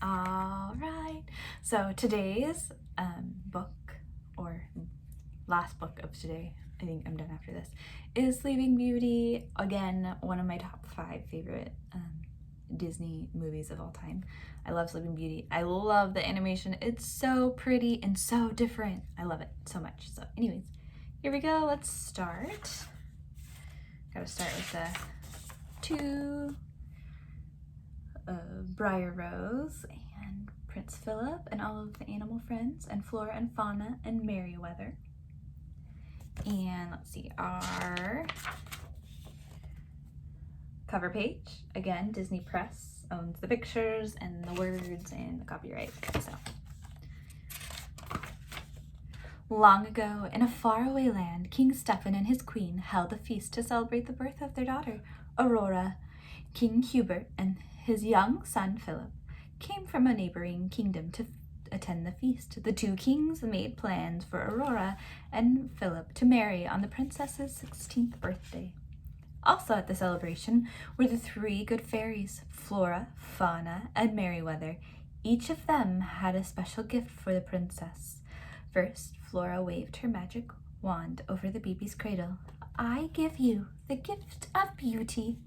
All right, so today's book, or last book of today, I think I'm done after this, is Sleeping Beauty. Again, one of my top 5 favorite Disney movies of all time. I love Sleeping Beauty. I love the animation. It's so pretty and so different. I love it so much. So anyways, here we go. Let's start. Gotta start with the 2 Briar Rose and Prince Philip and all of the animal friends and Flora and Fauna and Merryweather. And let's see, our cover page, again, Disney Press owns the pictures and the words and the copyright. So, long ago, in a faraway land, King Stephen and his queen held a feast to celebrate the birth of their daughter, Aurora. King Hubert and his young son Philip came from a neighboring kingdom to attend the feast. The 2 kings made plans for Aurora and Philip to marry on the princess's 16th birthday. Also at the celebration were the 3 good fairies, Flora, Fauna, and Merryweather. Each of them had a special gift for the princess. First, Flora waved her magic wand over the baby's cradle. "I give you the gift of beauty."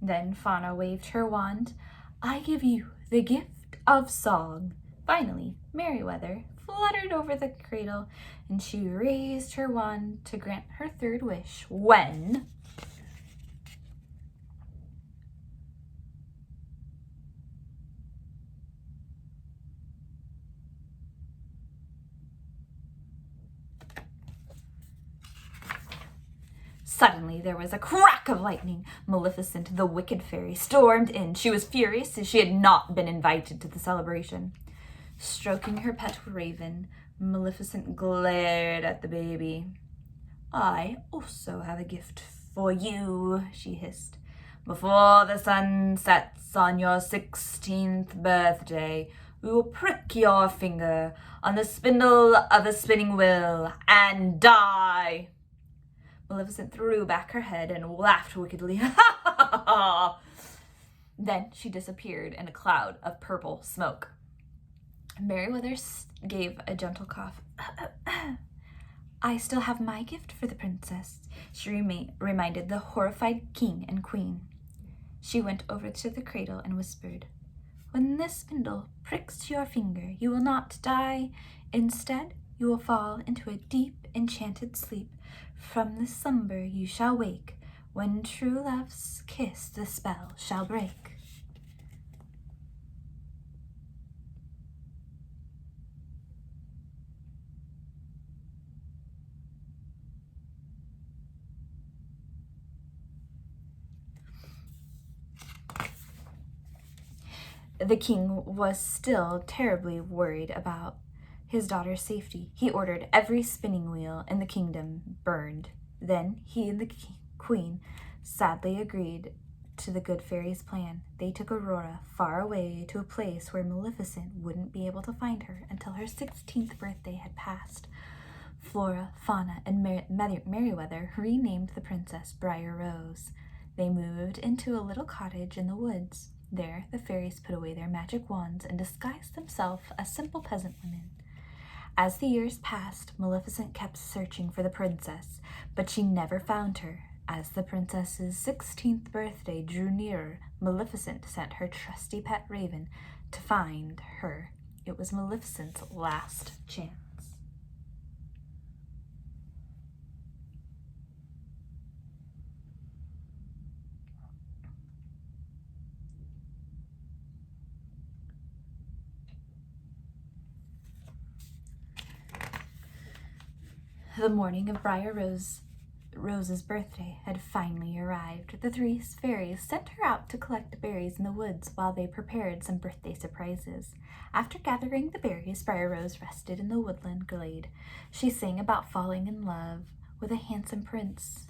Then Fauna waved her wand. "I give you the gift of song." Finally, Merryweather fluttered over the cradle, and she raised her wand to grant her 3rd wish when... Suddenly, there was a crack of lightning. Maleficent, the wicked fairy, stormed in. She was furious as she had not been invited to the celebration. Stroking her pet raven, Maleficent glared at the baby. "I also have a gift for you," she hissed. "Before the sun sets on your 16th birthday, we will prick your finger on the spindle of a spinning wheel and die." Maleficent threw back her head and laughed wickedly. Then she disappeared in a cloud of purple smoke. Merryweather gave a gentle cough. "I still have my gift for the princess," she reminded the horrified king and queen. She went over to the cradle and whispered, "When this spindle pricks your finger, you will not die. Instead, you will fall into a deep, enchanted sleep. From the slumber you shall wake. When true love's kiss the spell shall break." The king was still terribly worried about his daughter's safety. He ordered every spinning wheel in the kingdom burned. Then he and the queen sadly agreed to the good fairy's plan. They took Aurora far away to a place where Maleficent wouldn't be able to find her until her 16th birthday had passed. Flora, Fauna, and Merryweather renamed the princess Briar Rose. They moved into a little cottage in the woods. There, the fairies put away their magic wands and disguised themselves as simple peasant women. As the years passed, Maleficent kept searching for the princess, but she never found her. As the princess's 16th birthday drew nearer, Maleficent sent her trusty pet raven to find her. It was Maleficent's last chance. The morning of Briar Rose's birthday had finally arrived. The 3 fairies sent her out to collect berries in the woods while they prepared some birthday surprises. After gathering the berries, Briar Rose rested in the woodland glade. She sang about falling in love with a handsome prince.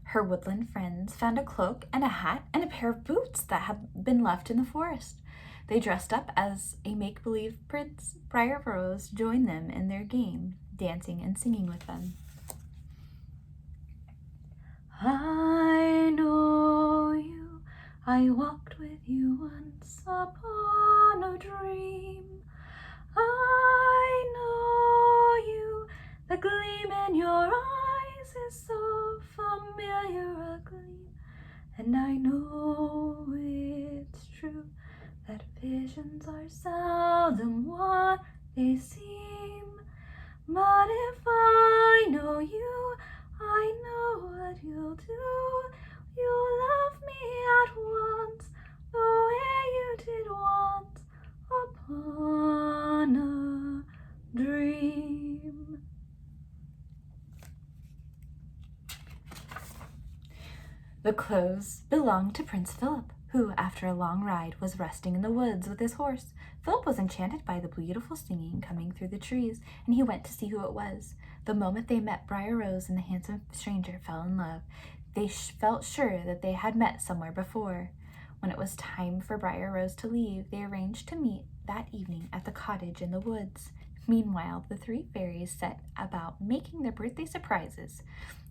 Her woodland friends found a cloak and a hat and a pair of boots that had been left in the forest. They dressed up as a make-believe prince. Briar Rose joined them in their game, dancing and singing with them. "I know you, I walked with you once upon a dream. is so familiar a gleam, and I know it's true that visions are seldom what they seem. But if I know you, I know what you'll do. You'll love me at once, the way you did once upon a dream. The clothes belonged to Prince Philip, who, after a long ride, was resting in the woods with his horse. Philip was enchanted by the beautiful singing coming through the trees, and he went to see who it was. The moment they met, Briar Rose and the handsome stranger fell in love. They felt sure that they had met somewhere before. When it was time for Briar Rose to leave, they arranged to meet that evening at the cottage in the woods. Meanwhile, the three fairies set about making their birthday surprises.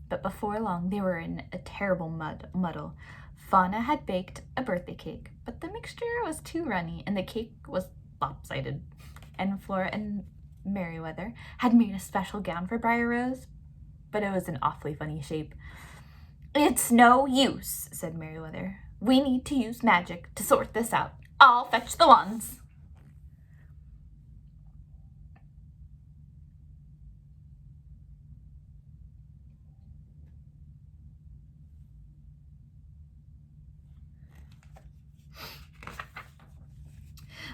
But before long, they were in a terrible muddle. Fauna had baked a birthday cake, but the mixture was too runny and the cake was lopsided. And Flora and Merryweather had made a special gown for Briar Rose, but it was an awfully funny shape. "It's no use," said Merryweather. "We need to use magic to sort this out. I'll fetch the wands."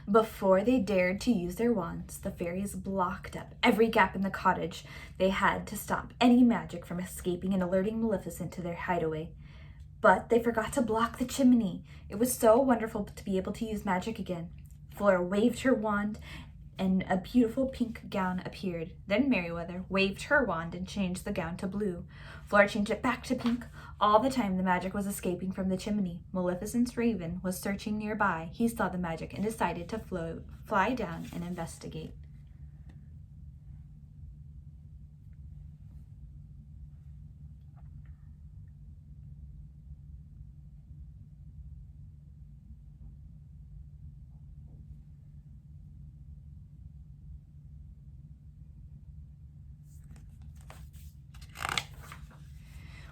Before they dared to use their wands, the fairies blocked up every gap in the cottage. They had to stop any magic from escaping and alerting Maleficent to their hideaway. But they forgot to block the chimney. It was so wonderful to be able to use magic again. Flora waved her wand and a beautiful pink gown appeared. Then Merryweather waved her wand and changed the gown to blue. Flora changed it back to pink. All the time the magic was escaping from the chimney. Maleficent's raven was searching nearby. He saw the magic and decided to fly down and investigate.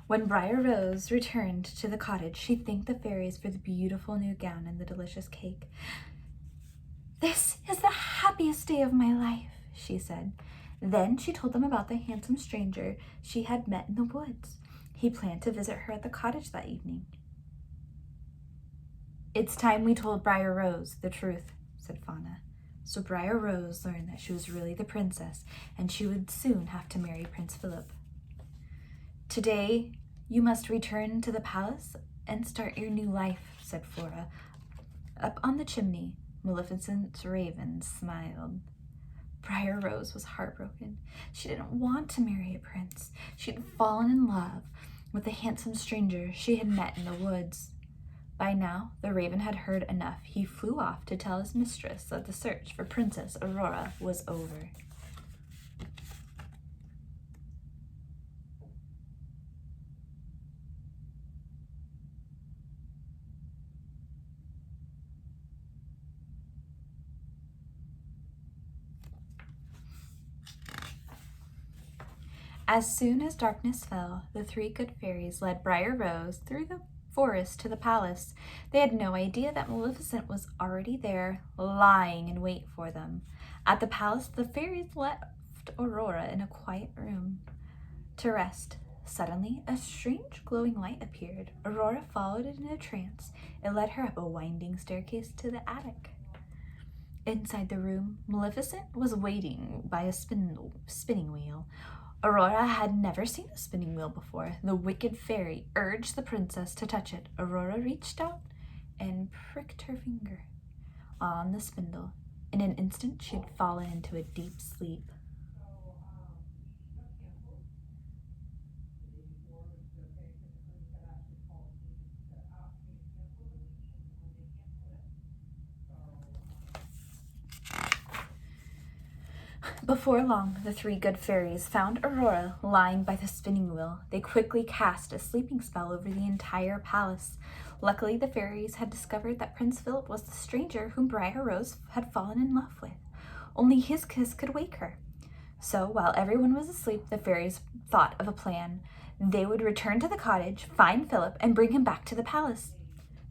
When Briar Rose returned to the cottage, she thanked the fairies for the beautiful new gown and the delicious cake. "This is the happiest day of my life," she said. Then she told them about the handsome stranger she had met in the woods. He planned to visit her at the cottage that evening. "It's time we told Briar Rose the truth," said Fauna. So Briar Rose learned that she was really the princess, and she would soon have to marry Prince Philip. "Today, you must return to the palace and start your new life," said Flora. Up on the chimney, Maleficent's raven smiled. Briar Rose was heartbroken. She didn't want to marry a prince. She had fallen in love with the handsome stranger she had met in the woods. By now, the raven had heard enough. He flew off to tell his mistress that the search for Princess Aurora was over. As soon as darkness fell, the three good fairies led Briar Rose through the forest to the palace. They had no idea that Maleficent was already there, lying in wait for them. At the palace, the fairies left Aurora in a quiet room to rest. Suddenly, a strange glowing light appeared. Aurora followed it in a trance. It led her up a winding staircase to the attic. Inside the room, Maleficent was waiting by a spinning wheel. Aurora had never seen a spinning wheel before. The wicked fairy urged the princess to touch it. Aurora reached out and pricked her finger on the spindle. In an instant, she had fallen into a deep sleep. Before long, the three good fairies found Aurora lying by the spinning wheel. They quickly cast a sleeping spell over the entire palace. Luckily, the fairies had discovered that Prince Philip was the stranger whom Briar Rose had fallen in love with. Only his kiss could wake her. So, while everyone was asleep, the fairies thought of a plan. They would return to the cottage, find Philip, and bring him back to the palace.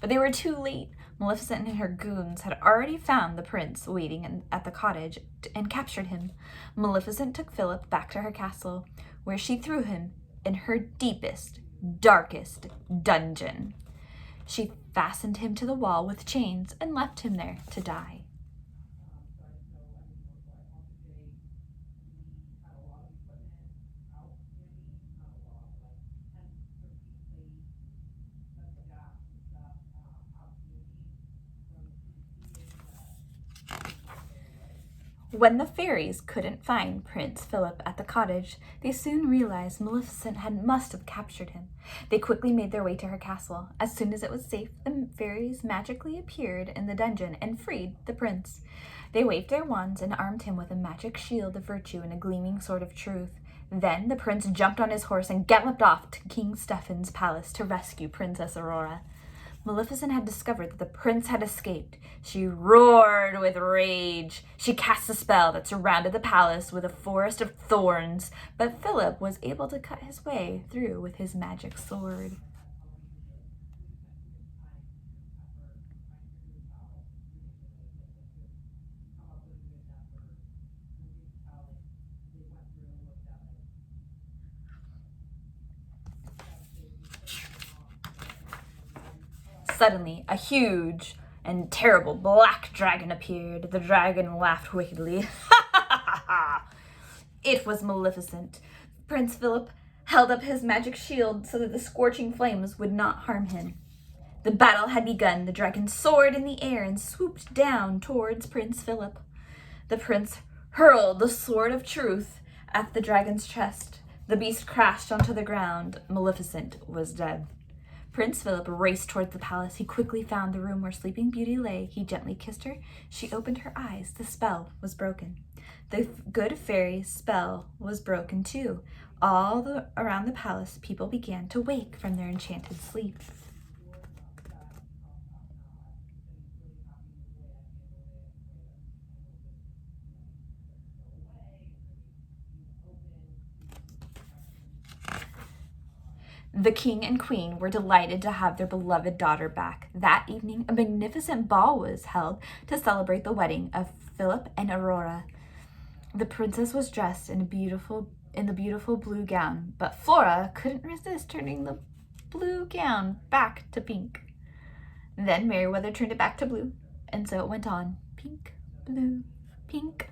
But they were too late. Maleficent and her goons had already found the prince waiting at the cottage and captured him. Maleficent took Philip back to her castle, where she threw him in her deepest, darkest dungeon. She fastened him to the wall with chains and left him there to die. When the fairies couldn't find Prince Philip at the cottage, they soon realized Maleficent must have captured him. They quickly made their way to her castle. As soon as it was safe, the fairies magically appeared in the dungeon and freed the prince. They waved their wands and armed him with a magic shield of virtue and a gleaming sword of truth. Then the prince jumped on his horse and galloped off to King Stephen's palace to rescue Princess Aurora. Maleficent had discovered that the prince had escaped. She roared with rage. She cast a spell that surrounded the palace with a forest of thorns, but Philip was able to cut his way through with his magic sword. Suddenly, a huge and terrible black dragon appeared. The dragon laughed wickedly. It was Maleficent. Prince Philip held up his magic shield so that the scorching flames would not harm him. The battle had begun. The dragon soared in the air and swooped down towards Prince Philip. The prince hurled the sword of truth at the dragon's chest. The beast crashed onto the ground. Maleficent was dead. Prince Philip raced toward the palace. He quickly found the room where Sleeping Beauty lay. He gently kissed her. She opened her eyes. The spell was broken. The good fairy's spell was broken too. Around the palace, people began to wake from their enchanted sleep. The king and queen were delighted to have their beloved daughter back. That evening, a magnificent ball was held to celebrate the wedding of Philip and Aurora. The princess was dressed in the beautiful blue gown, but Flora couldn't resist turning the blue gown back to pink. Then Merryweather turned it back to blue, and so it went on. Pink, blue, pink.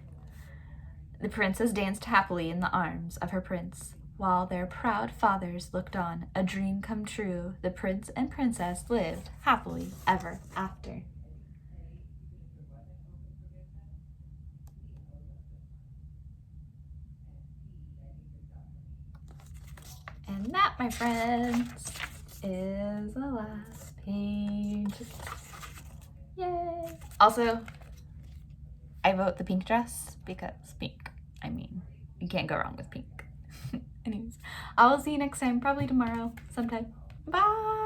The princess danced happily in the arms of her prince. While their proud fathers looked on, a dream come true, the prince and princess lived happily ever after. And that, my friends, is the last page. Yay! Also, I vote the pink dress because pink. I mean, you can't go wrong with pink. Anyways, I will see you next time, probably tomorrow sometime. Bye!